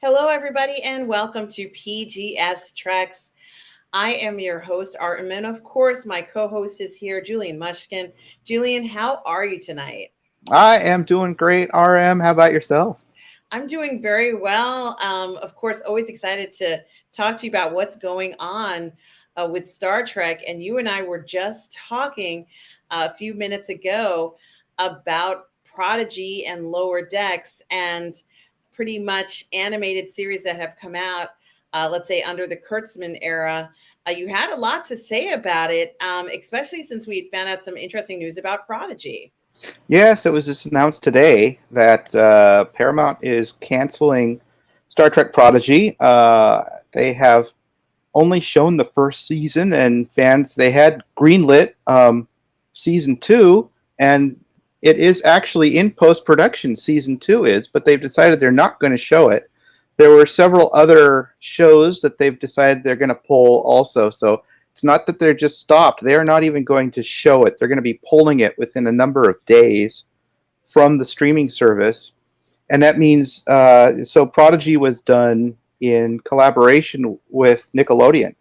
Hello, everybody, and welcome to PGS Treks. I am your host, Artem, and of course, my co host is here, Julian Mushkin. Julian, how are you tonight? I am doing great, RM. How about yourself? I'm doing very well. Of course, always excited to talk to you about what's going on with Star Trek. And you and I were just talking a few minutes ago about Prodigy and Lower Decks and pretty much animated series that have come out, let's say, under the Kurtzman era. You had a lot to say about it, especially since we had found out some interesting news about Prodigy. Yes, it was just announced today that Paramount is canceling Star Trek Prodigy. They have only shown the first season, and fans they had greenlit season two, and it is actually in post production. Season two is, but they've decided they're not going to show it. There were several other shows that they've decided they're going to pull also. So it's not that they're just stopped. They are not even going to show it. They're going to be pulling it within a number of days from the streaming service. And that means, so Prodigy was done in collaboration with Nickelodeon.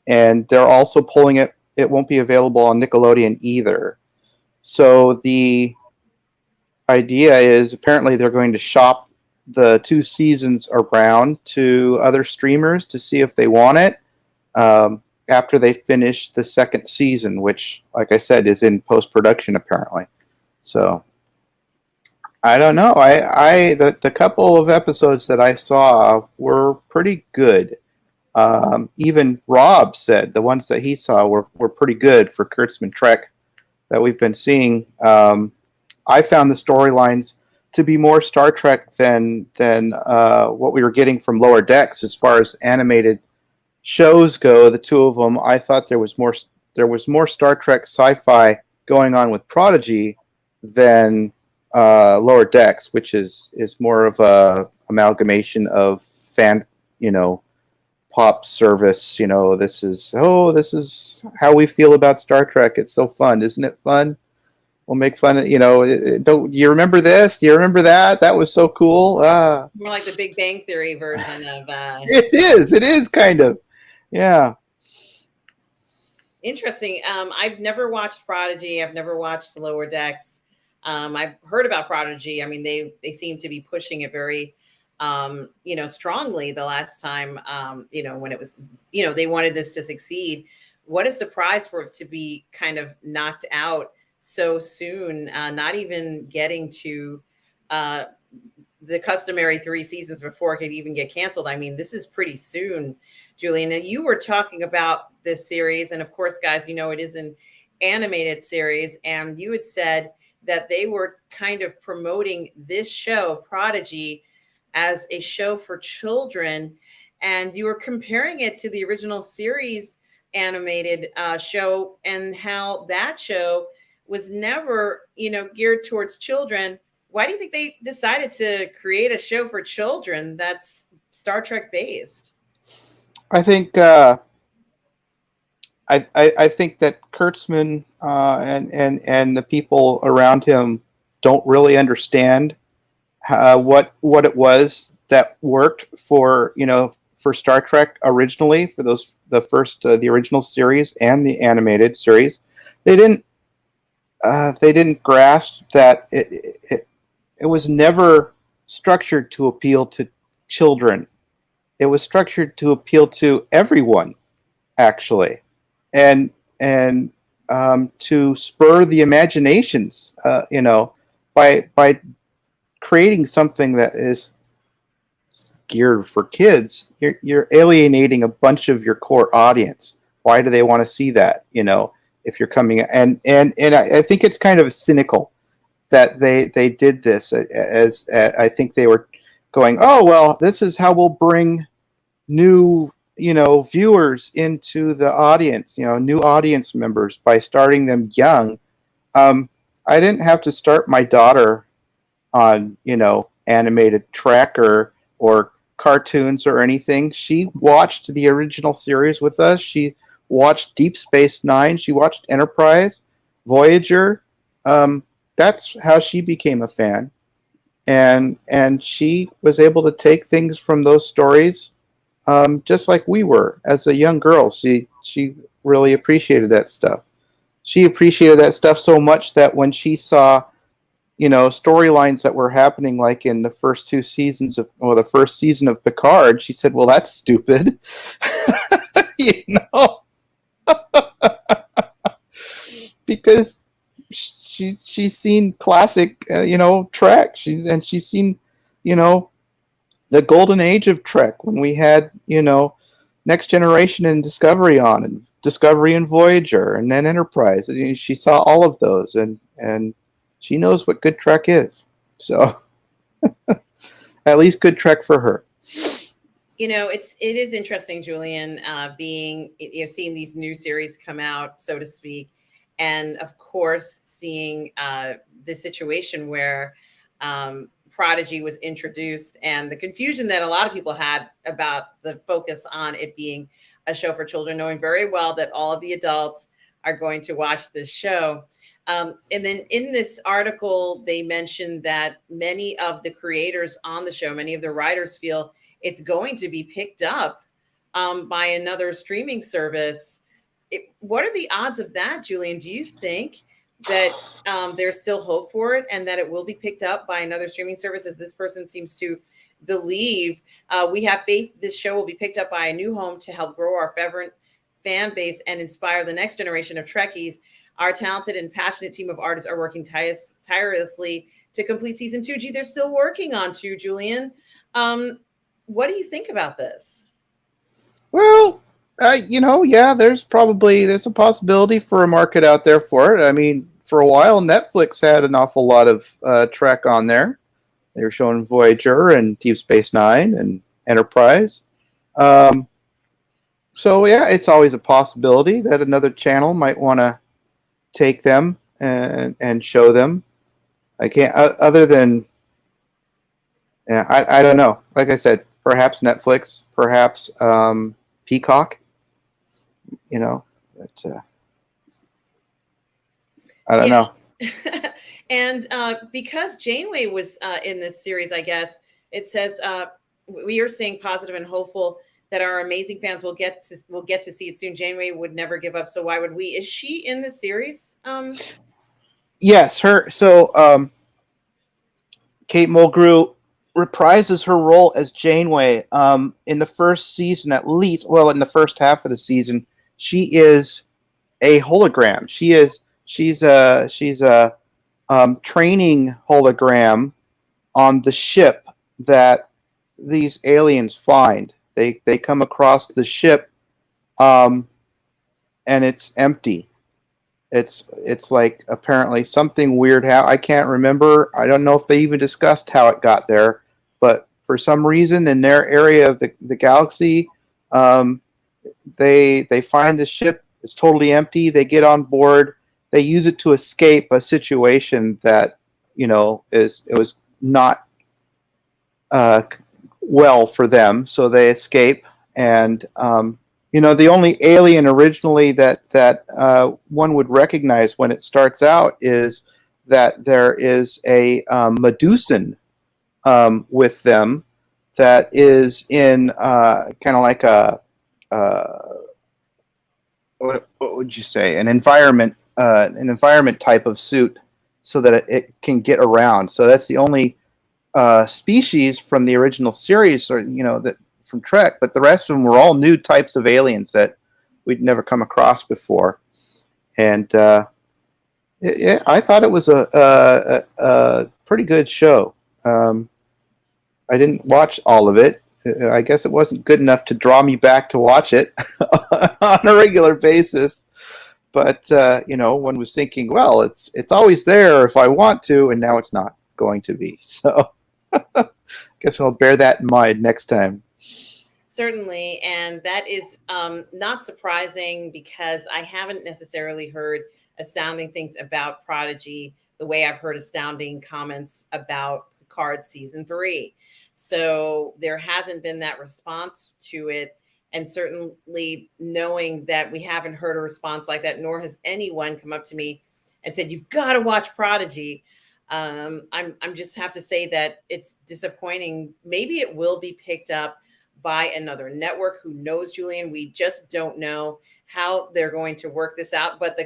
And they're also pulling it. It won't be available on Nickelodeon either. So the idea is apparently they're going to shop the two seasons around to other streamers to see if they want it after they finish the second season, which, like I said, is in post production apparently. So I don't know. The couple of episodes that I saw were pretty good. Even Rob said the ones that he saw were pretty good for Kurtzman Trek that we've been seeing. I found the storylines to be more Star Trek than what we were getting from Lower Decks as far as animated shows go. The two of them, I thought there was more Star Trek sci-fi going on with Prodigy than Lower Decks, which is more of a amalgamation of fan, pop service. This is how we feel about Star Trek. It's so fun, isn't it fun? We'll make fun of, don't you remember this? Do you remember that? That was so cool. More like the Big Bang Theory version of it is kind of, yeah. interesting. I've never watched Prodigy. I've never watched Lower Decks. I've heard about Prodigy. I mean, they seem to be pushing it very, strongly the last time, when it was, they wanted this to succeed. What a surprise for it to be kind of knocked out so soon, not even getting to the customary 3 seasons before it could even get canceled. I mean, this is pretty soon, Julian. And you were talking about this series. And of course, guys, it is an animated series. And you had said that they were kind of promoting this show, Prodigy, as a show for children. And you were comparing it to the original series animated show and how that show was never, geared towards children. Why do you think they decided to create a show for children that's Star Trek based? I think I think that Kurtzman and the people around him don't really understand what it was that worked for for Star Trek originally, for the original series and the animated series. They didn't grasp that it was never structured to appeal to children. It was structured to appeal to everyone, actually, and to spur the imaginations. By creating something that is geared for kids, you're alienating a bunch of your core audience. Why do they want to see that? If you're coming and I think it's kind of cynical that they did this as I think they were going, oh well, this is how we'll bring new viewers into the audience, new audience members by starting them young. I didn't have to start my daughter on animated Trek or cartoons or anything. She watched the original series with us. She watched Deep Space Nine. She watched Enterprise, Voyager. That's how she became a fan. and she was able to take things from those stories, just like we were as a young girl. She really appreciated that stuff. She appreciated that stuff so much that when she saw, storylines that were happening, like in the first two seasons of, or the first season of Picard, she said, "Well, that's stupid," you know, because she's seen classic, Trek. She's seen, you know, the golden age of Trek when we had, Next Generation and Discovery on, and Discovery and Voyager, and then Enterprise. And she saw all of those, and she knows what good Trek is. So, at least good Trek for her. It is interesting, Julian, being seeing these new series come out, so to speak, and of course seeing the situation where Prodigy was introduced, and the confusion that a lot of people had about the focus on it being a show for children, knowing very well that all of the adults are going to watch this show. And then in this article, they mentioned that many of the creators on the show, many of the writers feel it's going to be picked up by another streaming service. What are the odds of that, Julian? Do you think that there's still hope for it and that it will be picked up by another streaming service, as this person seems to believe? We have faith this show will be picked up by a new home to help grow our fervent fan base and inspire the next generation of Trekkies. Our talented and passionate team of artists are working tirelessly to complete season 2. Gee, they're still working on 2, Julian. What do you think about this? Well, yeah, there's a possibility for a market out there for it. I mean, for a while, Netflix had an awful lot of Trek on there. They were showing Voyager and Deep Space Nine and Enterprise. So yeah, it's always a possibility that another channel might want to take them and show them. I can't, other than, yeah, I don't know. Like I said, perhaps Netflix, perhaps Peacock. But I don't know. And because Janeway was in this series, I guess it says we are staying positive and hopeful that our amazing fans will get to see it soon. Janeway would never give up, so why would we? Is she in the series? Yes, her. So Kate Mulgrew reprises her role as Janeway in the first season, at least. Well, in the first half of the season, she is a hologram. She's a training hologram on the ship that these aliens find. They come across the ship, and it's empty. It's like apparently something weird. How I can't remember. I don't know if they even discussed how it got there, but for some reason in their area of the galaxy, they find the ship. It's totally empty. They get on board. They use it to escape a situation that it was not well for them. So they escape, and the only alien originally that one would recognize when it starts out is that there is a Medusan with them that is in kind of like a what would you say, an environment type of suit, so that it can get around. So that's the only species from the original series, or that from Trek, but the rest of them were all new types of aliens that we'd never come across before. And I thought it was a pretty good show. I didn't watch all of it. I guess it wasn't good enough to draw me back to watch it on a regular basis. But one was thinking, well, it's always there if I want to, and now it's not going to be. So guess I'll bear that in mind next time. Certainly, and that is not surprising, because I haven't necessarily heard astounding things about Prodigy the way I've heard astounding comments about Picard season 3. So there hasn't been that response to it. And certainly knowing that we haven't heard a response like that, nor has anyone come up to me and said, you've got to watch Prodigy. I'm just have to say that it's disappointing. Maybe it will be picked up by another network. Who knows, Julian? We just don't know how they're going to work this out. But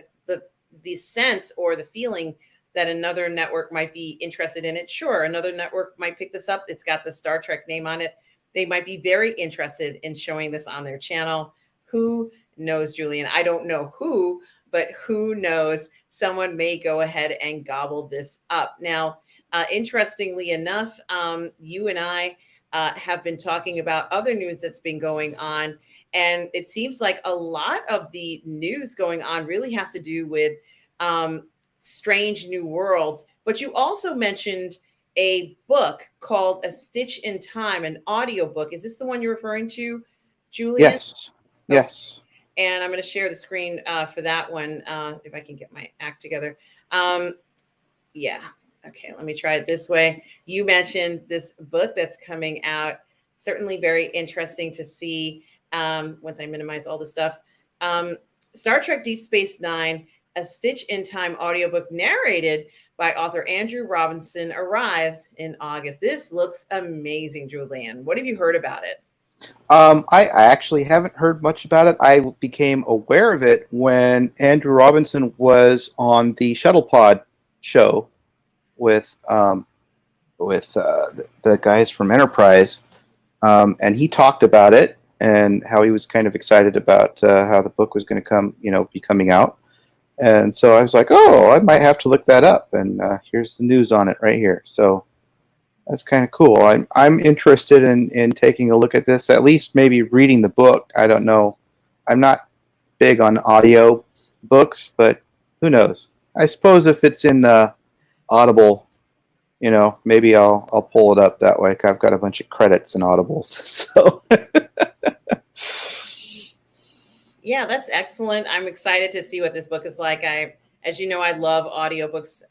the sense or the feeling that another network might be interested in it. Sure, another network might pick this up. It's got the Star Trek name on it. They might be very interested in showing this on their channel. Who knows, Julian? I don't know who, but who knows? Someone may go ahead and gobble this up. Now, interestingly enough, you and I have been talking about other news that's been going on. And it seems like a lot of the news going on really has to do with Strange New Worlds. But you also mentioned a book called A Stitch in Time, an audiobook. Is this the one you're referring to, Julian? Yes. Okay. Yes. And I'm going to share the screen for that one if I can get my act together. Yeah. Okay, let me try it this way. You mentioned this book that's coming out. Certainly very interesting to see once I minimize all the stuff. Star Trek Deep Space Nine, A Stitch in Time audiobook narrated by author Andrew Robinson arrives in August. This looks amazing, Julian. What have you heard about it? I actually haven't heard much about it. I became aware of it when Andrew Robinson was on the Shuttle Pod show with the guys from Enterprise, and he talked about it and how he was kind of excited about how the book was going to be coming out. And so I was like, oh, I might have to look that up. And here's the news on it right here. So that's kind of cool. I'm interested in taking a look at this, at least maybe reading the book. I don't know. I'm not big on audio books, but who knows? I suppose if it's in Audible, maybe I'll pull it up that way. I've got a bunch of credits in Audible, so. Yeah, that's excellent. I'm excited to see what this book is like. As you know, I love audiobooks.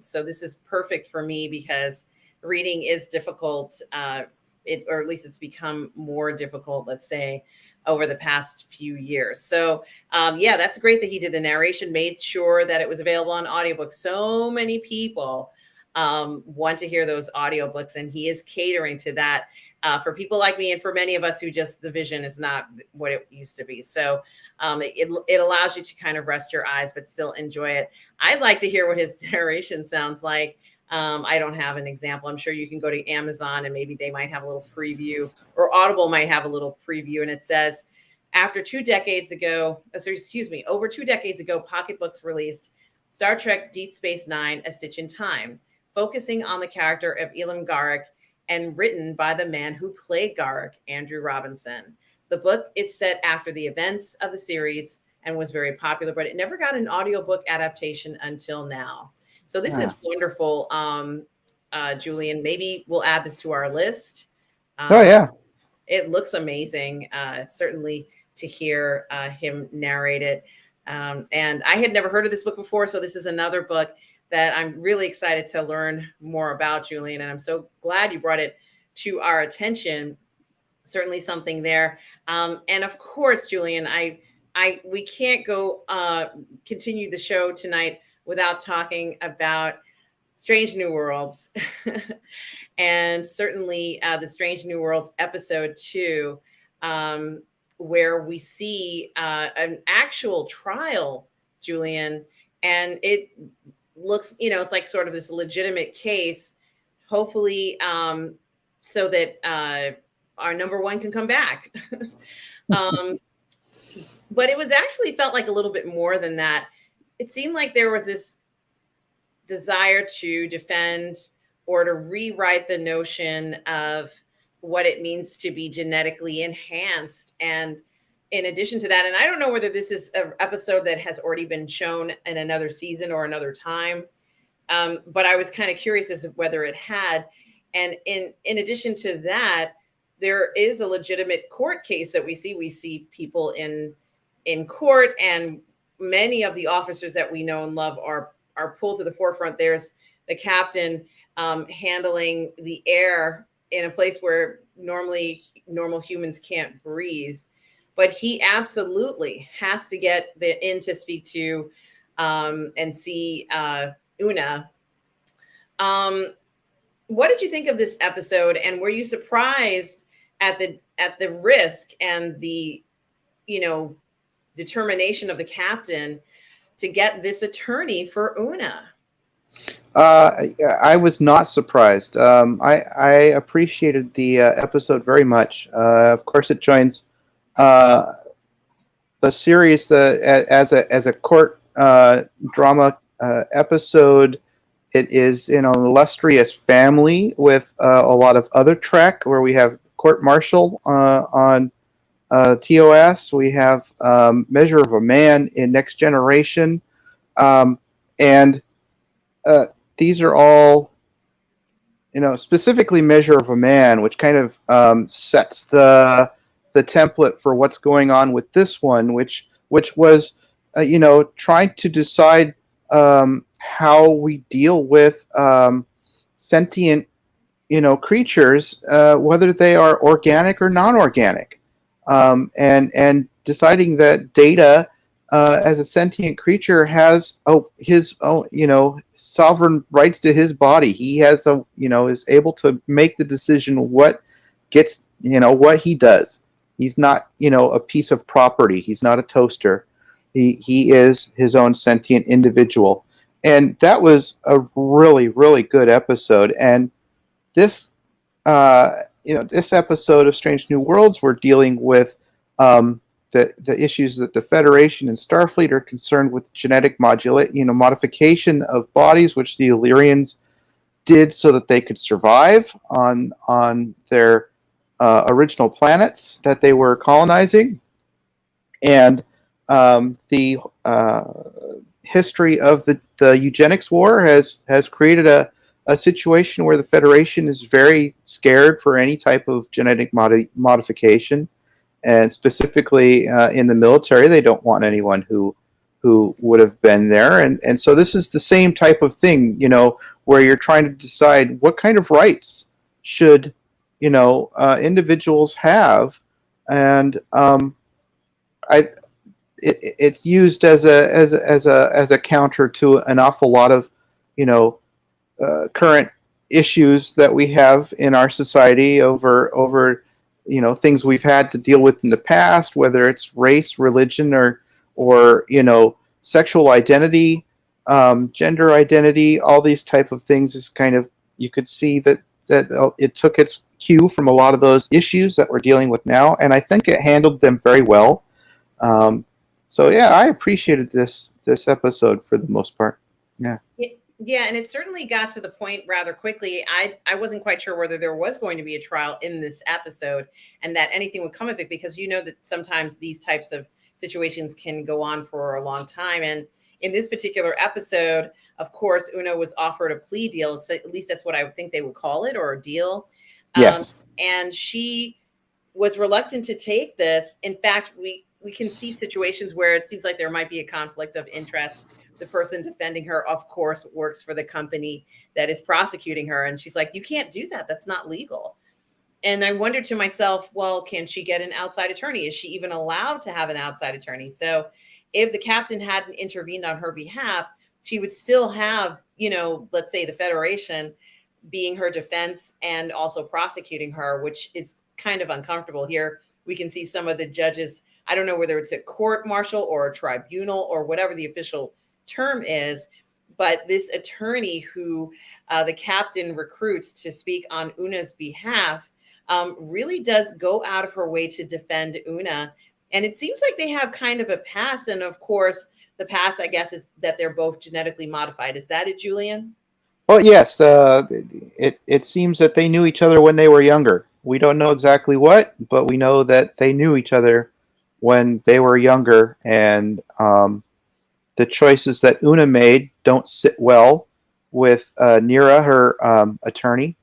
So this is perfect for me because reading is difficult. Or at least it's become more difficult, let's say, over the past few years. So yeah, that's great that he did the narration, made sure that it was available on audiobook. So many people want to hear those audiobooks, and he is catering to that for people like me and for many of us who just the vision is not what it used to be. So it allows you to kind of rest your eyes but still enjoy it. I'd like to hear what his narration sounds like. I don't have an example. I'm sure you can go to Amazon and maybe they might have a little preview, or Audible might have a little preview, and it says, over 2 decades ago, Pocketbooks released Star Trek Deep Space Nine, A Stitch in Time, focusing on the character of Elam Garak and written by the man who played Garak, Andrew Robinson. The book is set after the events of the series and was very popular, but it never got an audiobook adaptation until now. So this is wonderful, Julian. Maybe we'll add this to our list. Oh, yeah. It looks amazing, certainly to hear him narrate it. And I had never heard of this book before, so this is another book that I'm really excited to learn more about, Julian. And I'm so glad you brought it to our attention. Certainly something there. And of course, Julian, we can't go continue the show tonight without talking about Strange New Worlds. And certainly the Strange New Worlds episode 2, where we see an actual trial, Julian, and it looks, it's like sort of this legitimate case, hopefully, so that our number one can come back. But it was actually felt like a little bit more than that. It seemed like there was this desire to defend or to rewrite the notion of what it means to be genetically enhanced. And in addition to that, and I don't know whether this is an episode that has already been shown in another season or another time, but I was kind of curious as to whether it had. And in addition to that, there is a legitimate court case that we see. We see people in court, and many of the officers that we know and love are pulled to the forefront. There's the captain handling the air in a place where normal humans can't breathe, but he absolutely has to get in to speak to and see Una, What did you think of this episode, and were you surprised at the risk and the, you know, determination of the captain to get this attorney for Una? I was not surprised. I appreciated the episode very much. Of course, it joins the series as a court drama episode. It is in an illustrious family with a lot of other Trek, where we have court martial on TOS. We have Measure of a Man in Next Generation, and these are all, specifically Measure of a Man, which kind of sets the template for what's going on with this one, which was trying to decide how we deal with sentient creatures, whether they are organic or non-organic, and deciding that Data, as a sentient creature, has his own sovereign rights to his body. He has is able to make the decision what gets what he does. He's not a piece of property. He's not a toaster. He is his own sentient individual, and that was a really, really good episode. And this this episode of Strange New Worlds, we're dealing with the issues that the Federation and Starfleet are concerned with: genetic modification of bodies, which the Illyrians did so that they could survive on their original planets that they were colonizing, and the history of the eugenics war has created a situation where the Federation is very scared for any type of genetic modification, and specifically in the military, they don't want anyone who would have been there, and so this is the same type of thing, where you're trying to decide what kind of rights should individuals have, and it's used as a counter to an awful lot of current issues that we have in our society over things we've had to deal with in the past, whether it's race, religion, or sexual identity, gender identity. All these type of things is kind of, you could see that it took its cue from a lot of those issues that we're dealing with now, and I think it handled them very well. So yeah, I appreciated this episode for the most part. Yeah. Yeah, and it certainly got to the point rather quickly. I wasn't quite sure whether there was going to be a trial in this episode and that anything would come of it, because that sometimes these types of situations can go on for a long time. And in this particular episode, of course, Una was offered a plea deal. So at least that's what I would think they would call it, or a deal. Yes. And she was reluctant to take this. In fact, we can see situations where it seems like there might be a conflict of interest. The person defending her, of course, works for the company that is prosecuting her. And she's like, you can't do that. That's not legal. And I wondered to myself, well, can she get an outside attorney? Is she even allowed to have an outside attorney? So if the captain hadn't intervened on her behalf, she would still have, let's say the Federation being her defense and also prosecuting her, which is kind of uncomfortable. Here we can see some of the judges. I don't know whether it's a court martial or a tribunal or whatever the official term is, but this attorney who the captain recruits to speak on Una's behalf really does go out of her way to defend Una. And it seems like they have kind of a pass. And of course, the pass, I guess, is that they're both genetically modified. Is that it, Julian? Well, yes. It seems that they knew each other when they were younger. We don't know exactly what, but we know that they knew each other when they were younger, and the choices that Una made don't sit well with Nira, her attorney,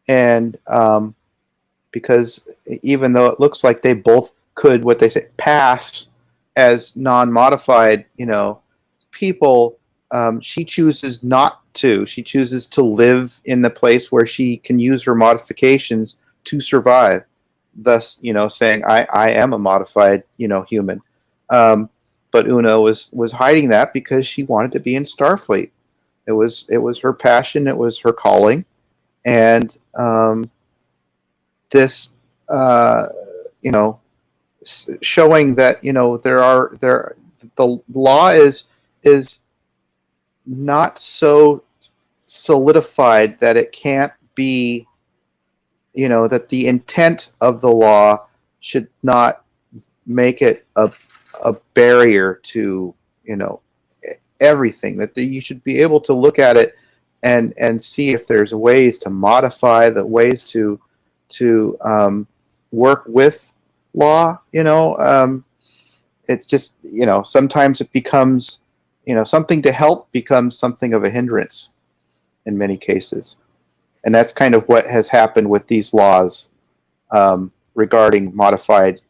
and because even though it looks like they both could, what they say, pass as non-modified, people, she chooses not to. She chooses to live in the place where she can use her modifications to survive. Thus, saying I am a modified, human. But Una was hiding that because she wanted to be in Starfleet. It was her passion. It was her calling, and this you know showing that the law is not so solidified that it can't be, that the intent of the law should not make it a barrier to everything, that you should be able to look at it and see if there's ways to modify, the ways to work with law. It's just, sometimes it becomes, something to help becomes something of a hindrance in many cases. And that's kind of what has happened with these laws regarding modified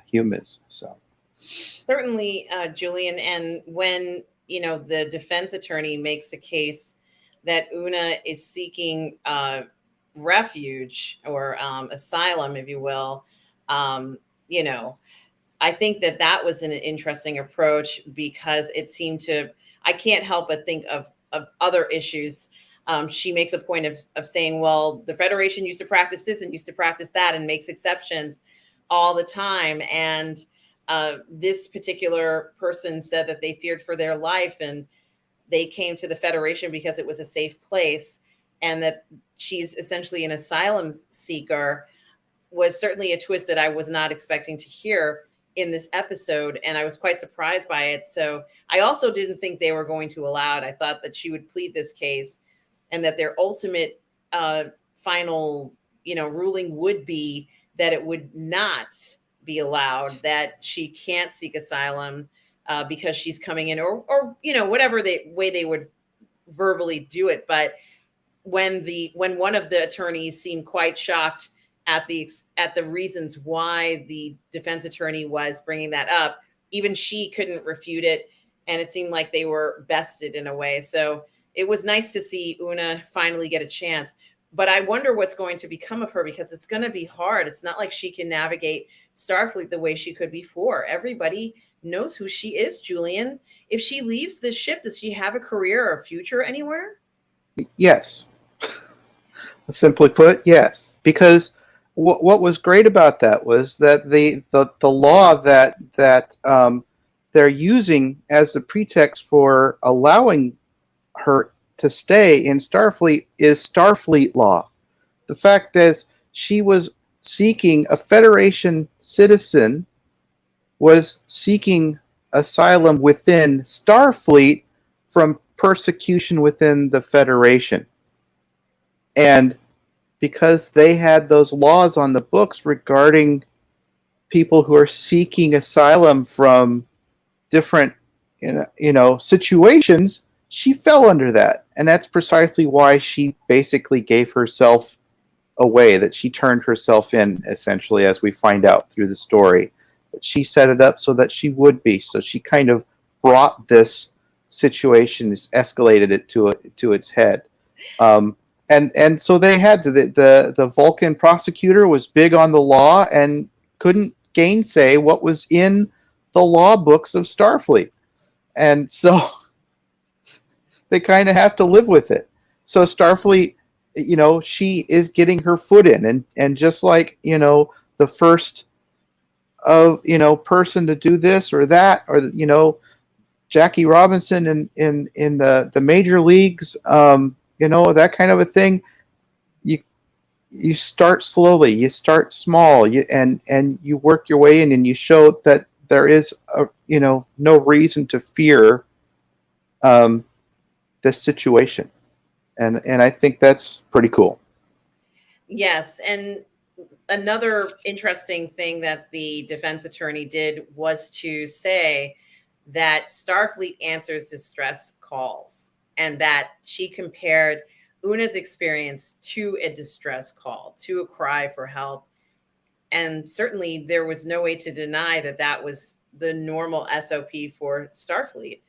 humans. So Certainly, Julian, and when the defense attorney makes a case that Una is seeking refuge or asylum, if you will, um, you know, I think that was an interesting approach because it seemed to. I can't help but think of other issues. She makes a point of saying, well, the Federation used to practice this and used to practice that, and makes exceptions all the time. And this particular person said that they feared for their life, and they came to the Federation because it was a safe place, and that she's essentially an asylum seeker was certainly a twist that I was not expecting to hear in this episode. And I was quite surprised by it. So I also didn't think they were going to allow it. I thought that she would plead this case and that their ultimate final, ruling would be that it would not be allowed, that she can't seek asylum because she's coming in, or whatever way they would verbally do it. But when one of the attorneys seemed quite shocked at the reasons why the defense attorney was bringing that up, even she couldn't refute it, and it seemed like they were bested in a way. So it was nice to see Una finally get a chance. But I wonder what's going to become of her, because it's going to be hard. It's not like she can navigate Starfleet the way she could before. Everybody knows who she is, Julian. If she leaves this ship, does she have a career or a future anywhere? yes, simply put, yes. Because what was great about that was that the law that they're using as the pretext for allowing her to stay in Starfleet is Starfleet law. The fact is, she was seeking, a Federation citizen was seeking asylum within Starfleet from persecution within the Federation. And because they had those laws on the books regarding people who are seeking asylum from different situations, she fell under that. And that's precisely why she basically gave herself away, that she turned herself in, essentially, as we find out through the story. That she set it up so that she would be. So she kind of brought this situation, escalated it to its head. And so they had to, the Vulcan prosecutor was big on the law and couldn't gainsay what was in the law books of Starfleet. And so they kind of have to live with it. So Starfleet, she is getting her foot in, and just like, the first person to do this or that, or Jackie Robinson in the major leagues, that kind of a thing. You start slowly, you start small, and you work your way in, and you show that there is no reason to fear this situation, and I think that's pretty cool. Yes, and another interesting thing that the defense attorney did was to say that Starfleet answers distress calls, and that she compared Una's experience to a distress call, to a cry for help. And certainly there was no way to deny that was the normal SOP for Starfleet.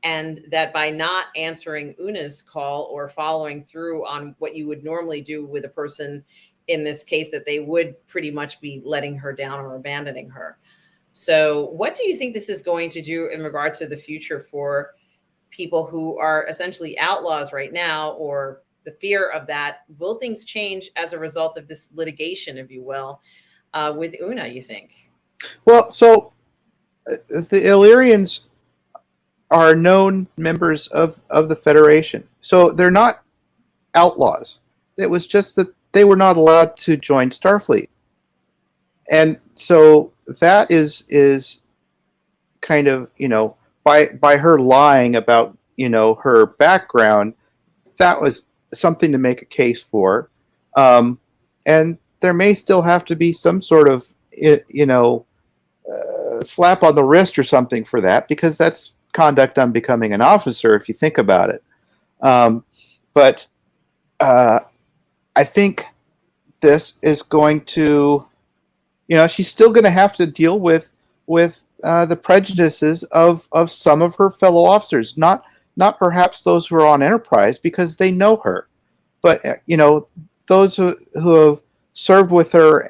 And that by not answering Una's call or following through on what you would normally do with a person in this case, that they would pretty much be letting her down or abandoning her. So what do you think this is going to do in regards to the future for people who are essentially outlaws right now, or the fear of that. Will things change as a result of this litigation, if you will, with Una, you think? Well, so the Illyrians are known members of the Federation. So they're not outlaws. It was just that they were not allowed to join Starfleet. And so that is kind of, by her lying about, her background, that was something to make a case for. And there may still have to be some sort of, slap on the wrist or something for that, because that's conduct on becoming an officer, if you think about it. But I think this is going to, she's still going to have to deal with the prejudices of some of her fellow officers, not perhaps those who are on Enterprise, because they know her, but those who have served with her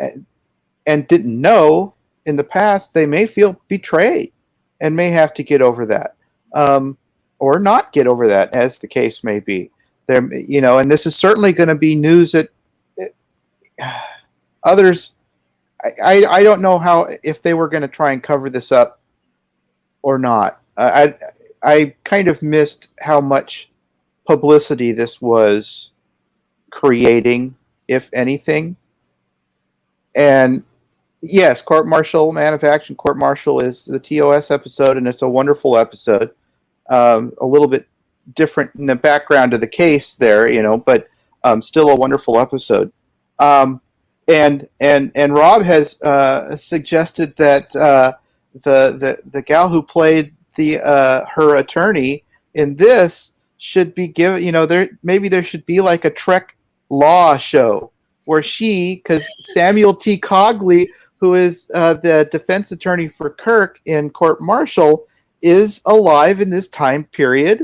and didn't know in the past, they may feel betrayed and may have to get over that, or not get over that, as the case may be. There, and this is certainly going to be news that others. I don't know if they were going to try and cover this up or not. I kind of missed how much publicity this was creating, if anything. And yes, Court Martial, Man of Action, Court Martial is the TOS episode, and it's a wonderful episode. A little bit different in the background of the case there, but still a wonderful episode. And Rob has suggested that the gal who played her attorney in this should be given, maybe there should be like a Trek law show where because Samuel T. Cogley, who is the defense attorney for Kirk in Court Martial, is alive in this time period,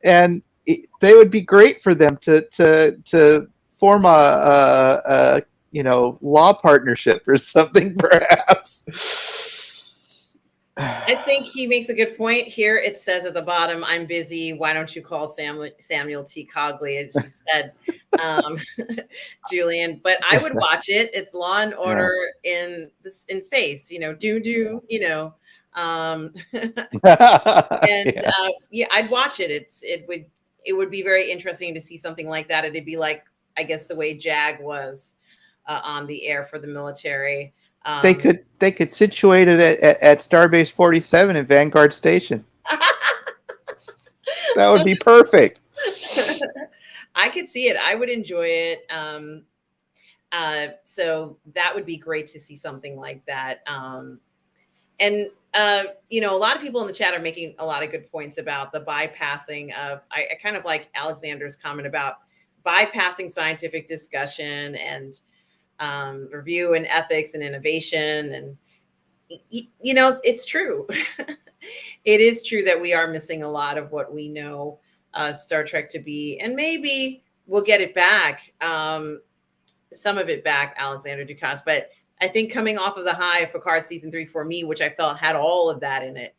and they would be great for them to form a law partnership or something, perhaps. I think he makes a good point here. It says at the bottom, "I'm busy. Why don't you call Samuel T. Cogley?" As you said, Julian. But I would watch it. It's Law and Order in space. And I'd watch it. It would be very interesting to see something like that. It'd be like, I guess, the way JAG was on the air for the military. They could situate it at Starbase 47 in Vanguard Station. That would be perfect. I could see it. I would enjoy it. So that would be great to see something like that. And a lot of people in the chat are making a lot of good points about the bypassing of, I kind of like Alexander's comment about bypassing scientific discussion and review and ethics and innovation. And, it's true. It is true that we are missing a lot of what we know Star Trek to be. And maybe we'll get it back, some of it back, Alexander Ducasse. But I think coming off of the high of Picard season 3 for me, which I felt had all of that in it,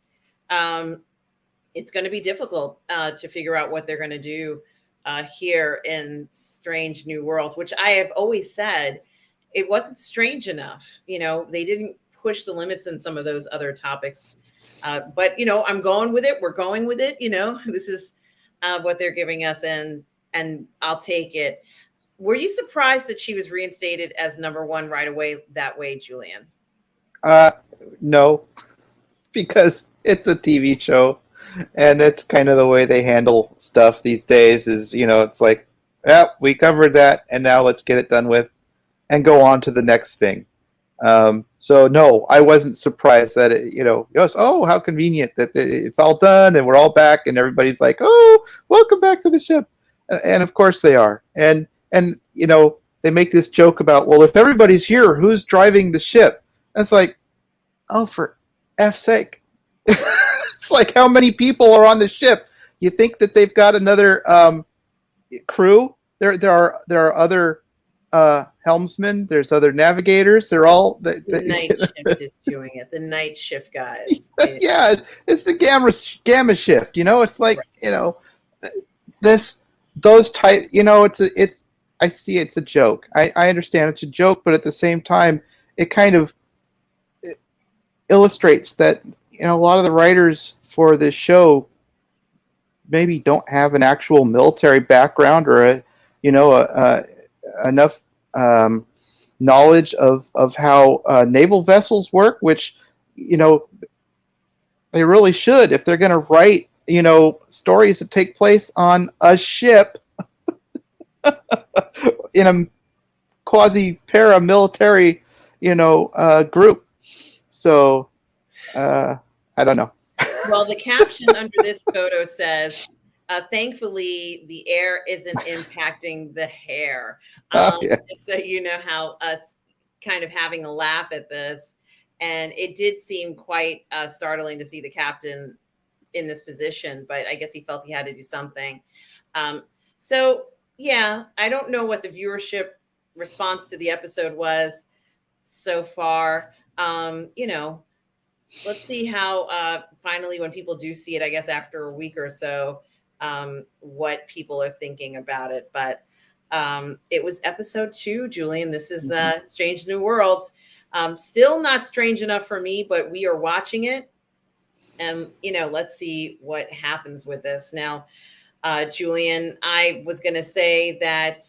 it's going to be difficult to figure out what they're going to do here in Strange New Worlds, which I have always said it wasn't strange enough. They didn't push the limits in some of those other topics. But, I'm going with it. We're going with it. This is what they're giving us, and I'll take it. Were you surprised that she was reinstated as number 1 right away that way, Julian? No, because it's a TV show, and that's kind of the way they handle stuff these days. Is it's like, we covered that, and now let's get it done with, and go on to the next thing. So no, I wasn't surprised that it, oh, how convenient that it's all done and we're all back, and everybody's like, oh, welcome back to the ship, and of course they are, and they make this joke about, well, if everybody's here, who's driving the ship? And it's like, oh, for F's sake. It's like, how many people are on the ship? You think that they've got another crew? There are other helmsmen. There's other navigators. They're all The night shift is doing it. The night shift guys. yeah, it's the gamma shift. It's like Right. this those type. It's I see it's a joke. I understand it's a joke, but at the same time, it kind of illustrates that a lot of the writers for this show maybe don't have an actual military background or enough knowledge of how naval vessels work, which they really should if they're going to write stories that take place on a ship in a quasi paramilitary group. So I don't know. Well, the caption under this photo says, thankfully, the air isn't impacting the hair. Yeah. Just so you know how us kind of having a laugh at this. And it did seem quite startling to see the captain in this position, but I guess he felt he had to do something. So, yeah, I don't know what the viewership response to the episode was so far. Let's see how finally when people do see it, I guess after a week or so, what people are thinking about it. But it was episode 2, Julian. This is Strange New Worlds. Still not strange enough for me, but we are watching it. And, let's see what happens with this. Now, Julian, I was going to say that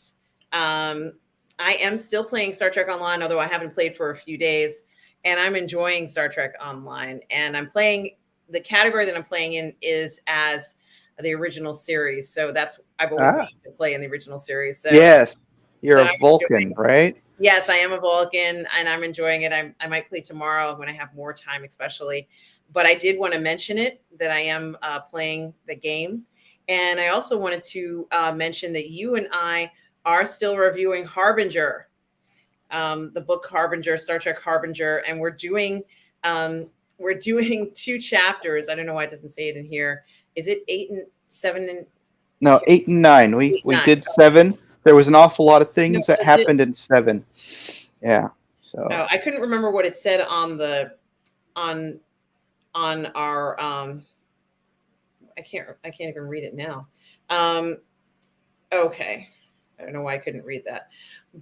I am still playing Star Trek Online, although I haven't played for a few days. And I'm enjoying Star Trek Online. And the category that I'm playing in is as the original series. So I've always wanted to play in the original series. So yes, you're a Vulcan, right? Yes, I am a Vulcan and I'm enjoying it. I might play tomorrow when I have more time, especially. But I did want to mention it, that I am playing the game. And I also wanted to mention that you and I are still reviewing Harbinger. The book Harbinger, Star Trek Harbinger, and we're doing 2 chapters. I don't know why it doesn't say it in here. Is it 8 and 7 and no 8 and 9? We did 7. There was an awful lot of things that happened in 7. Yeah. So I couldn't remember what it said on our I can't even read it now. Okay. I don't know why I couldn't read that.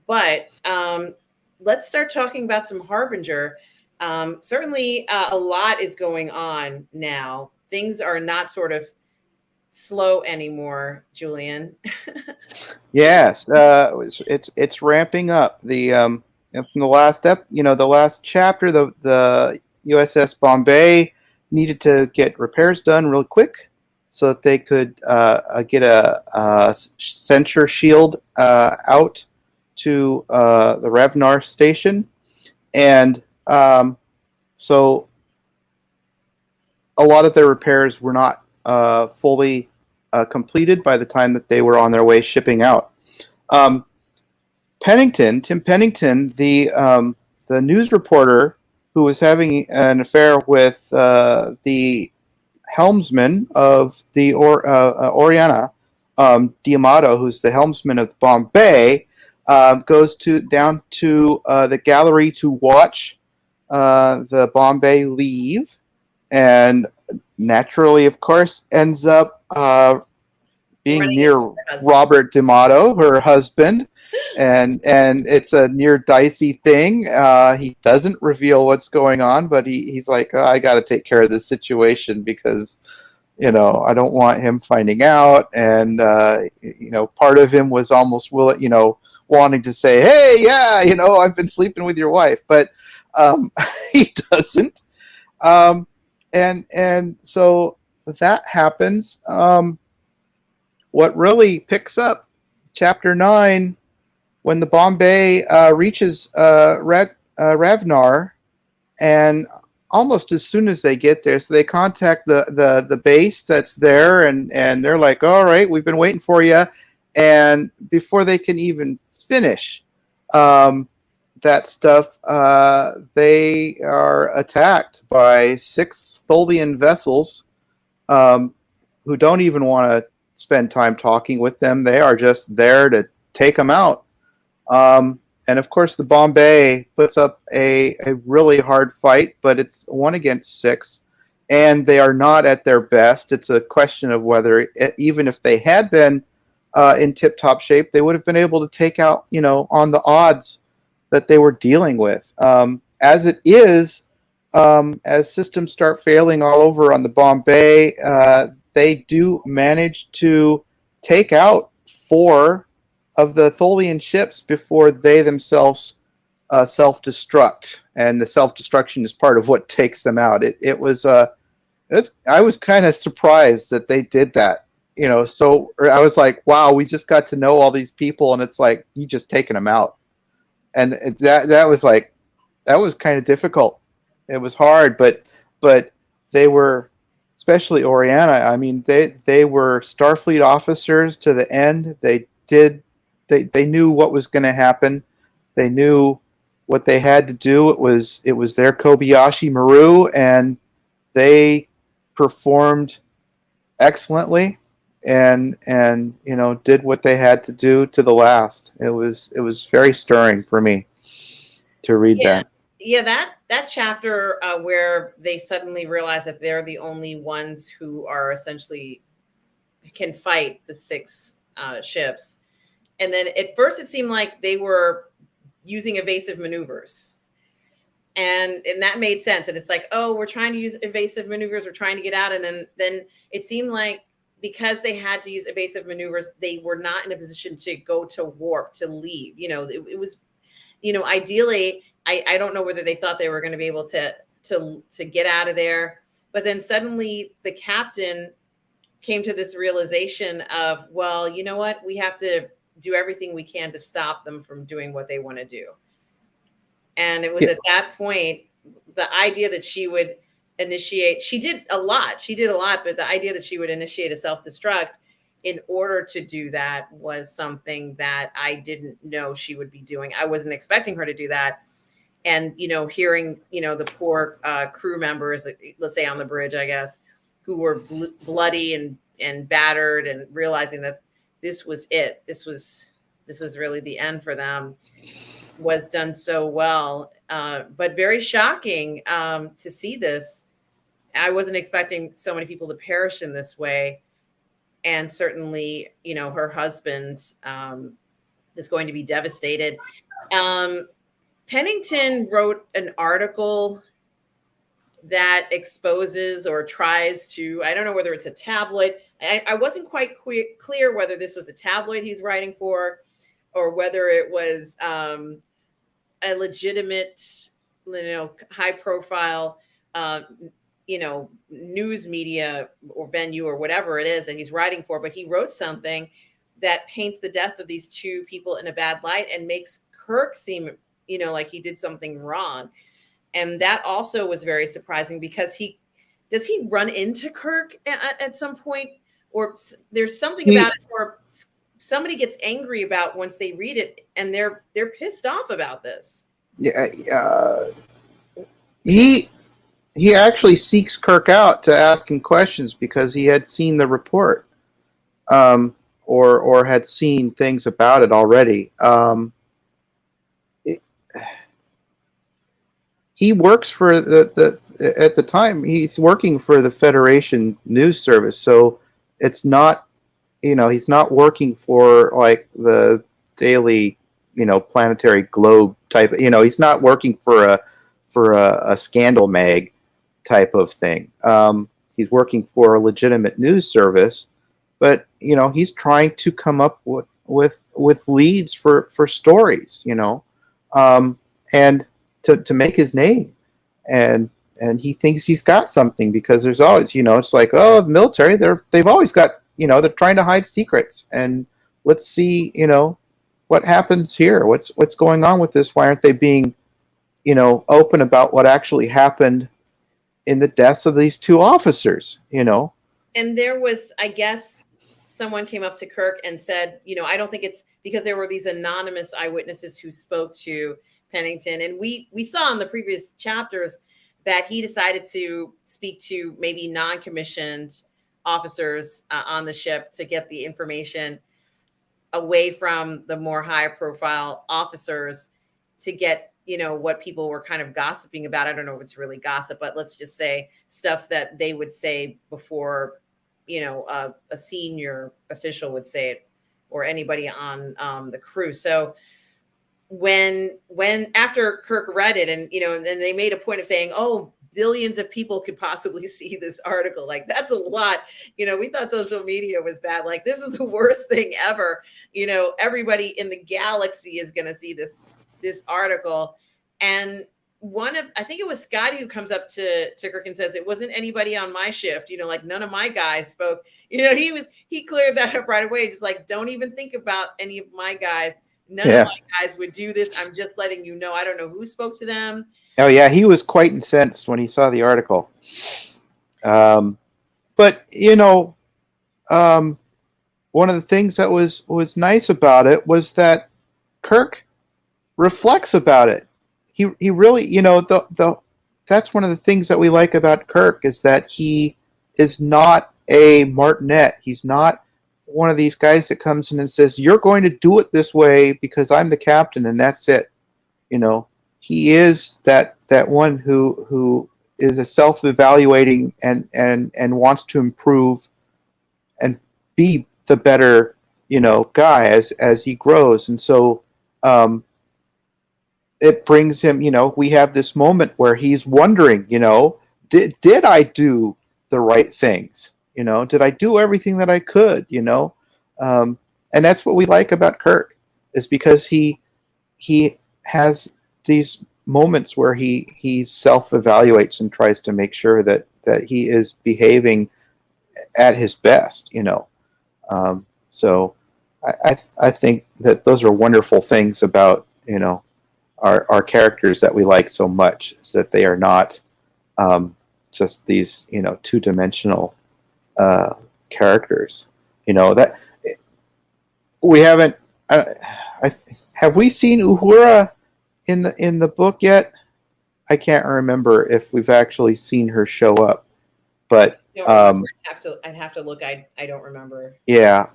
But let's start talking about some Harbinger. Certainly a lot is going on now. Things are not sort of slow anymore, Julian. yes, it's ramping up. From the last the last chapter, the USS Bombay needed to get repairs done real quick so that they could get a sensor shield out to the Ravnar station. And so a lot of their repairs were not fully completed by the time that they were on their way shipping out. Tim Pennington, the news reporter who was having an affair with the helmsman of the Oriana, D'Amato, who's the helmsman of Bombay, goes down to the gallery to watch the Bombay leave, and naturally, of course, ends up being near Robert D'Amato, her husband, and it's a near dicey thing. He doesn't reveal what's going on, but he's like, I got to take care of this situation because I don't want him finding out. And part of him was almost wanting to say, hey, yeah, I've been sleeping with your wife, but he doesn't. And so that happens. What really picks up chapter 9 when the Bombay reaches Ravnar, and almost as soon as they get there, so they contact the base that's there, and they're like, all right, we've been waiting for you. And before they can even finish that stuff, they are attacked by 6 Tholian vessels who don't even want to spend time talking with them. They are just there to take them out. And of course, the Bombay puts up a really hard fight, but it's 1 against 6, and they are not at their best. It's a question of whether, even if they had been in tip-top shape, they would have been able to take out, on the odds that they were dealing with. As it is, as systems start failing all over on the Bombay, they do manage to take out 4 of the Tholian ships before they themselves self-destruct, and the self-destruction is part of what takes them out. I was kind of surprised that they did that. So I was like, wow, we just got to know all these people, and it's like you just taking them out, and that was kind of difficult. It was hard, but they were, especially Oriana. I mean, they were Starfleet officers to the end. They knew what was going to happen. They knew what they had to do. It was their Kobayashi Maru, and they performed excellently, and did what they had to do to the last. It was very stirring for me to read Yeah. that. Yeah, that chapter where they suddenly realize that they're the only ones who are essentially can fight the 6 ships. And then at first it seemed like they were using evasive maneuvers. And that made sense. And it's like, oh, we're trying to use evasive maneuvers, we're trying to get out. And then it seemed like because they had to use evasive maneuvers, they were not in a position to go to warp, to leave. It was, ideally, I don't know whether they thought they were going to be able to get out of there. But then suddenly the captain came to this realization of, well, you know what? We have to do everything we can to stop them from doing what they want to do. And it was at that point, the idea that she would initiate, she did a lot, but the idea that she would initiate a self-destruct in order to do that was something that I didn't know she would be doing. I wasn't expecting her to do that. And, hearing, the poor crew members, let's say on the bridge, I guess, who were bloody and battered, and realizing that this was it. This was really the end for them, was done so well. But very shocking to see this. I wasn't expecting so many people to perish in this way. And certainly, her husband is going to be devastated. Pennington wrote an article that exposes or tries to, I don't know whether it's a tabloid. I wasn't quite clear whether this was a tabloid he's writing for, or whether it was a legitimate, high profile, news media or venue or whatever it is that he's writing for. But he wrote something that paints the death of these 2 people in a bad light and makes Kirk seem, like he did something wrong. And that also was very surprising, because does he run into Kirk at some point, or there's something about it, or somebody gets angry about once they read it, and they're pissed off about this. Yeah, he actually seeks Kirk out to ask him questions because he had seen the report, or had seen things about it already. He works for at the time he's working for the Federation News Service, so it's not, he's not working for like the Daily, Planetary Globe type. He's not working for a scandal mag type of thing. He's working for a legitimate news service, but he's trying to come up with leads for stories, and to make his name, and he thinks he's got something, because there's always, it's like, oh, the military, they've always got, they're trying to hide secrets, and let's see, what happens here, what's going on with this, why aren't they being, open about what actually happened in the deaths of these 2 officers, And there was, I guess, someone came up to Kirk and said, I don't think it's because there were these anonymous eyewitnesses who spoke to Pennington. And we saw in the previous chapters that he decided to speak to maybe non-commissioned officers on the ship to get the information. away from the more high profile officers to get, what people were kind of gossiping about. I don't know if it's really gossip, but let's just say stuff that they would say before, a senior official would say it, or anybody on the crew. So when after Kirk read it, and then they made a point of saying, oh, billions of people could possibly see this article. Like, that's a lot. We thought social media was bad. Like, this is the worst thing ever. Everybody in the galaxy is going to see this article. And I think it was Scotty who comes up to Kirk and says, it wasn't anybody on my shift, like none of my guys spoke. He cleared that up right away. Just like, don't even think about any of my guys. None of my guys would do this. I'm just letting you know. I don't know who spoke to them. Oh yeah, he was quite incensed when he saw the article. But one of the things that was nice about it was that Kirk reflects about it. He really, that's one of the things that we like about Kirk, is that he is not a martinet. He's not one of these guys that comes in and says, you're going to do it this way because I'm the captain and that's it. He is that one who is a self-evaluating and wants to improve and be the better, guy as he grows. And so it brings him, we have this moment where he's wondering, did I do the right things? Did I do everything that I could? And that's what we like about Kirk, is because he has these moments where he self-evaluates and tries to make sure that he is behaving at his best. So I think that those are wonderful things about our characters that we like so much, is that they are not just these two-dimensional characters. That we haven't. Have we seen Uhura in the book yet? I can't remember if we've actually seen her show up, but I'd have to look. I don't remember. Yeah,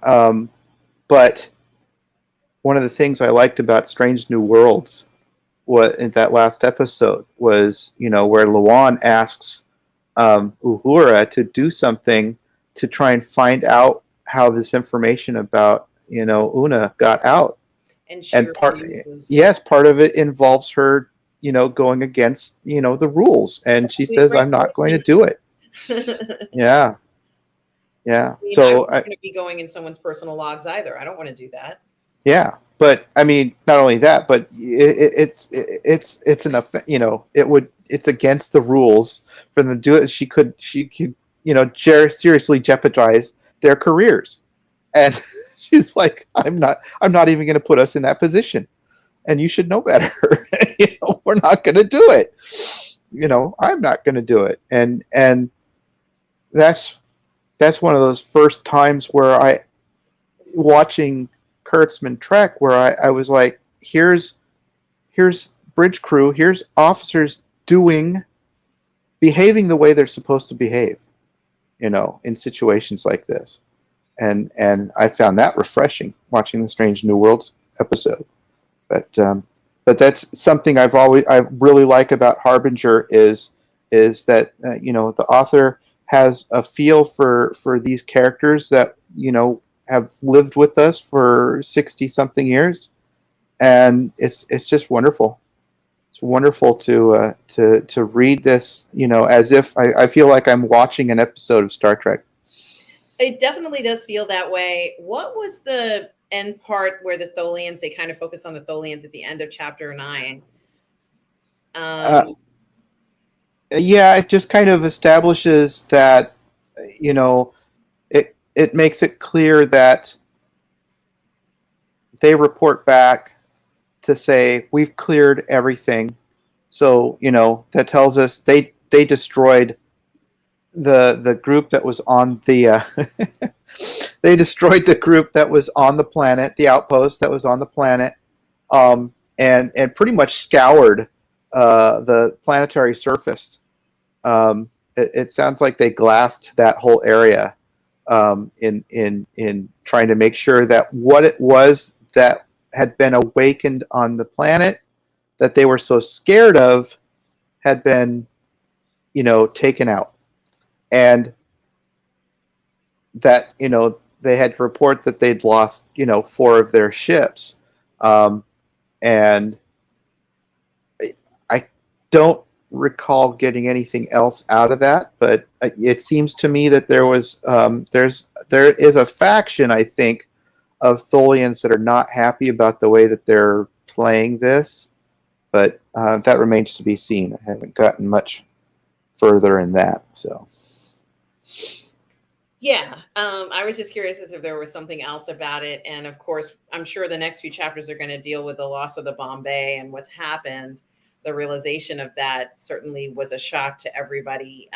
but one of the things I liked about Strange New Worlds, what in that last episode, was where Luan asks Uhura to do something to try and find out how this information about Una got out. And part of it involves her going against the rules, and she says, I'm not going to do it. Yeah. So I'm not going to be going in someone's personal logs either. I don't want to do that. Yeah, but I mean, not only that, but it's it's against the rules for them to do it. She could seriously jeopardize their careers, and she's like, I'm not even going to put us in that position, and you should know better. We're not going to do it. I'm not going to do it, and that's one of those first times where watching Kurtzman Trek, where I was like, here's bridge crew, here's officers behaving the way they're supposed to behave, in situations like this. And I found that refreshing watching the Strange New Worlds episode. But that's something I really like about Harbinger is that the author has a feel for these characters that have lived with us for 60-something years, and it's just wonderful. It's wonderful to read this, as if I feel like I'm watching an episode of Star Trek. It definitely does feel that way. What was the end part where the Tholians, they kind of focus on the Tholians at the end of chapter 9? Yeah, it just kind of establishes that, it makes it clear that they report back to say, we've cleared everything. So, that tells us they destroyed the group that was on the they destroyed the group that was on the planet, the outpost that was on the planet, and pretty much scoured the planetary surface. It sounds like they glassed that whole area in trying to make sure that what it was that had been awakened on the planet that they were so scared of had been, taken out. And that, they had to report that they'd lost, 4 of their ships. And I don't recall getting anything else out of that, but it seems to me that there is a faction, I think, of Tholians that are not happy about the way that they're playing this, but that remains to be seen. I haven't gotten much further in that, so. Yeah, I was just curious as if there was something else about it, and of course, I'm sure the next few chapters are going to deal with the loss of the Bombay and what's happened. The realization of that certainly was a shock to everybody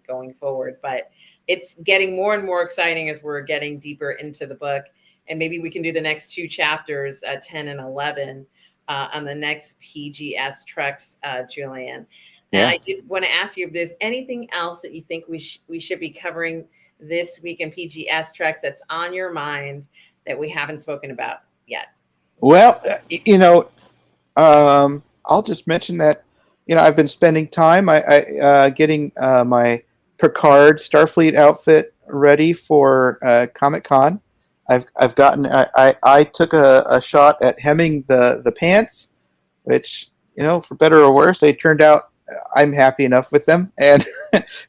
going forward, but it's getting more and more exciting as we're getting deeper into the book, and maybe we can do the next 2 chapters, 10 and 11, on the next PGS Treks, Julian. Yeah. And I did want to ask you if there's anything else that you think we should be covering this week in PGS Treks that's on your mind that we haven't spoken about yet? Well, I'll just mention that, I've been spending time getting my Picard Starfleet outfit ready for Comic-Con. I've gotten I took a shot at hemming the pants, which, for better or worse, they turned out I'm happy enough with them, and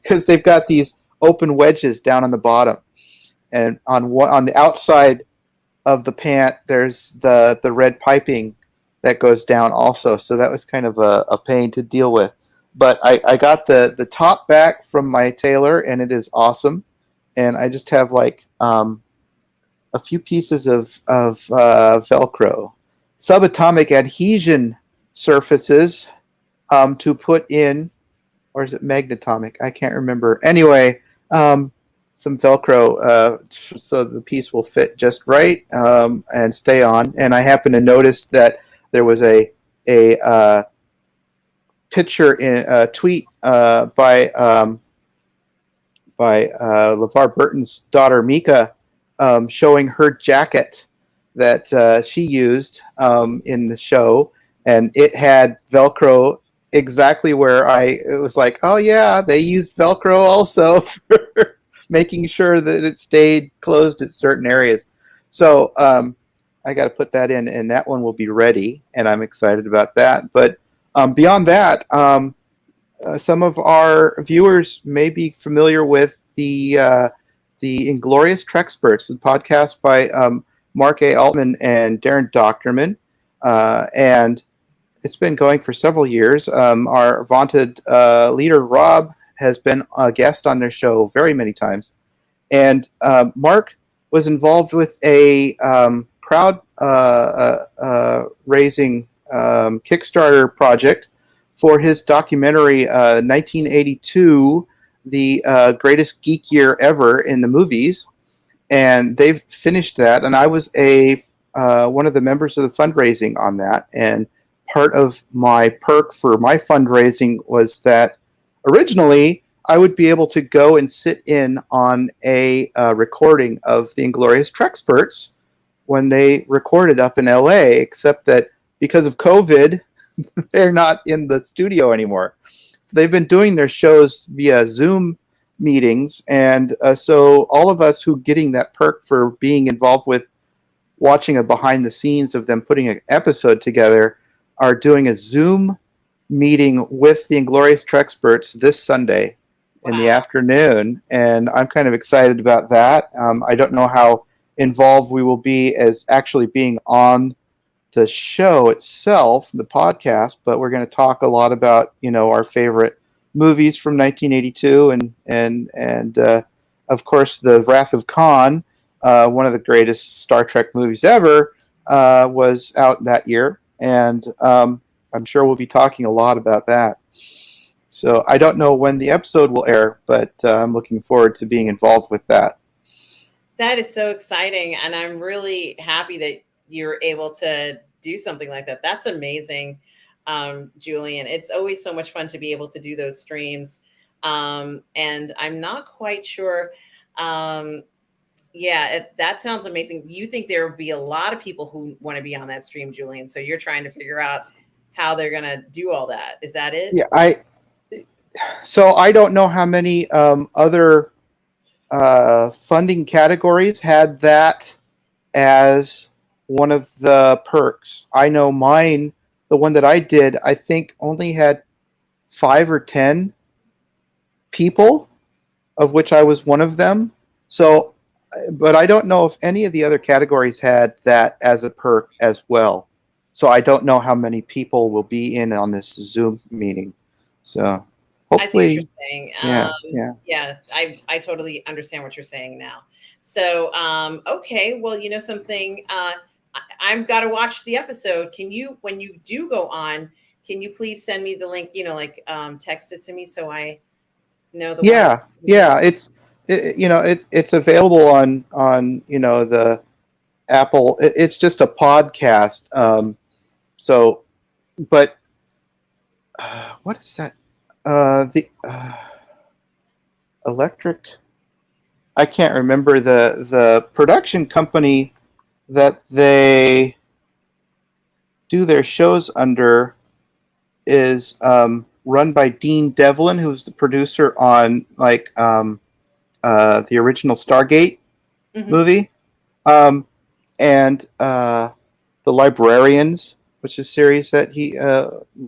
because they've got these open wedges down on the bottom, and on the outside of the pant there's the red piping that goes down also, so that was kind of a pain to deal with, but I got the top back from my tailor, and it is awesome, and I just have like a few pieces of Velcro subatomic adhesion surfaces to put in, or is it magnetomic? I can't remember. Anyway, some Velcro so the piece will fit just right and stay on. And I happen to notice that there was a picture in a tweet by LeVar Burton's daughter Mika showing her jacket that she used in the show, and it had Velcro exactly where it was like, oh yeah, they used Velcro also for making sure that it stayed closed at certain areas. So I got to put that in, and that one will be ready, and I'm excited about that. But beyond that, some of our viewers may be familiar with the Inglorious Treksperts, the podcast by Mark A. Altman and Darren Doctorman, and it's been going for several years. Our vaunted leader, Rob, has been a guest on their show very many times. And Mark was involved with a crowd raising Kickstarter project for his documentary, 1982, The Greatest Geek Year Ever in the Movies. And they've finished that. And I was one of the members of the fundraising on that. And part of my perk for my fundraising was that originally I would be able to go and sit in on a recording of the Inglorious Treksperts when they recorded up in LA, except that because of COVID, they're not in the studio anymore. So they've been doing their shows via Zoom meetings, and so all of us who getting that perk for being involved with watching a behind the scenes of them putting an episode together are doing a Zoom meeting with the Inglorious Treksperts this Sunday in the afternoon, and I'm kind of excited about that. I don't know how involved we will be as actually being on the show itself, the podcast, but we're going to talk a lot about, our favorite movies from 1982, and of course, The Wrath of Khan, one of the greatest Star Trek movies ever, was out that year, and I'm sure we'll be talking a lot about that. So I don't know when the episode will air, but I'm looking forward to being involved with that. That is so exciting, and I'm really happy that you're able to do something like that. That's amazing, Julian. It's always so much fun to be able to do those streams, and I'm not quite sure Yeah, that sounds amazing. You think there will be a lot of people who want to be on that stream, Julian. So you're trying to figure out how they're going to do all that. Is that it? Yeah, so I don't know how many other funding categories had that as one of the perks. I know mine, the one that I did, I think only had 5 or 10 people, of which I was one of them. So, but I don't know if any of the other categories had that as a perk as well. So I don't know how many people will be in on this Zoom meeting. So I see what you're hopefully, saying. yeah. Yeah, I totally understand what you're saying now. So, okay, well, you know something, I've got to watch the episode. Can you, when you do go on, can you please send me the link? You know, like text it to me so I know the one. Yeah. It's available on the Apple. It's just a podcast. So, but what is that? The electric. I can't remember the production company that they do their shows under is run by Dean Devlin, who's the producer on the original Stargate Mhm. movie, and the Librarians, which is a series that he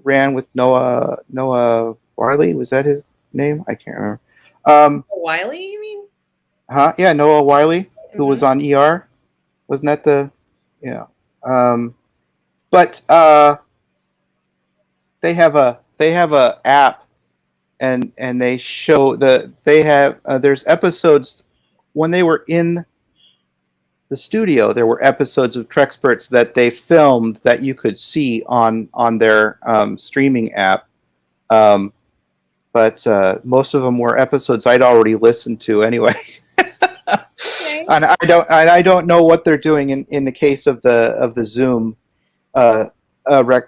ran with Noah Wiley. Was that his name? I can't remember. Wiley, you mean? Yeah, Noah Wiley, who Hmm. was on ER. Wasn't that the yeah? But they have a app, and they show they have there's episodes when they were in the studio. There were episodes of Trexperts that they filmed that you could see on their streaming app. Um, but most of them were episodes I'd already listened to anyway. Okay. And I don't know what they're doing in the case of the Zoom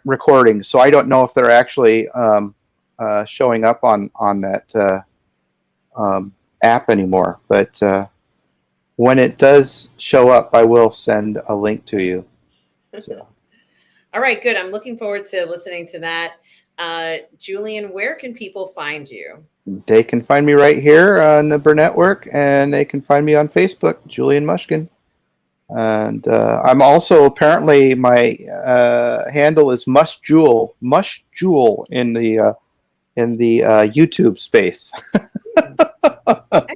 recording. So I don't know if they're actually showing up on that app anymore. But when it does show up, I will send a link to you. So All right, good. I'm looking forward to listening to that. Julian, where can people find you? they can find me right here on the Burnettwork, and they can find me on Facebook, Julian Mushkin. And I'm also apparently my handle is Mush Jewel in the YouTube space.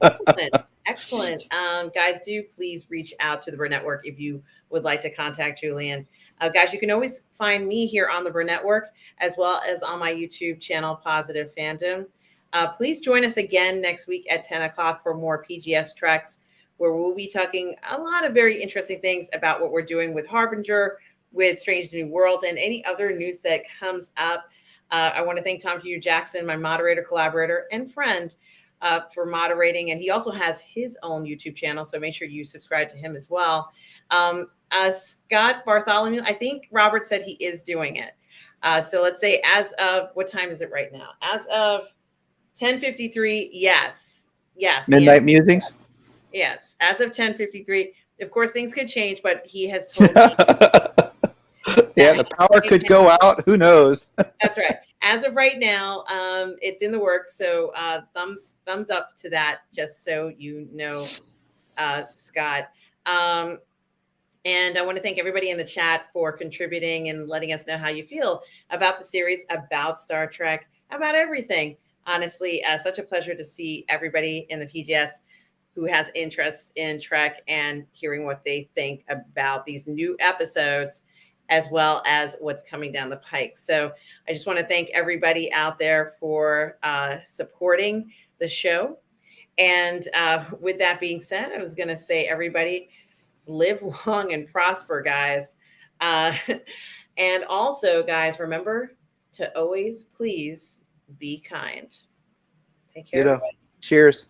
Excellent. Excellent. Guys, do please reach out to the Burnettwork if you would like to contact Julian. Guys, you can always find me here on the Burnettwork as well as on my YouTube channel, Positive Fandom. Please join us again next week at 10 o'clock for more PGS Treks, where we'll be talking a lot of very interesting things about what we're doing with Harbinger, with Strange New Worlds, and any other news that comes up. I want to thank Tom Hugh Jackson, my moderator, collaborator, and friend, for moderating. And he also has his own YouTube channel. So make sure you subscribe to him as well. Scott Bartholomew, I think Robert said he is doing it. So let's say as of, what time is it right now? As of 10:53, yes. Yes. The Midnight answer, Musings. yes. As of 10:53. Of course, things could change, but he has told me Yeah, that the power could go out. Who knows? that's right. As of right now, it's in the works. So thumbs up to that, just so you know, Scott. Um, and I want to thank everybody in the chat for contributing and letting us know how you feel about the series, about Star Trek, about everything. Honestly, such a pleasure to see everybody in the PGS who has interests in Trek and hearing what they think about these new episodes, as well as what's coming down the pike. So I just want to thank everybody out there for supporting the show. And with that being said, I was going to say, everybody, live long and prosper, guys. Uh, and also, guys, remember to always please be kind. Take care, Ditto. everybody. Cheers.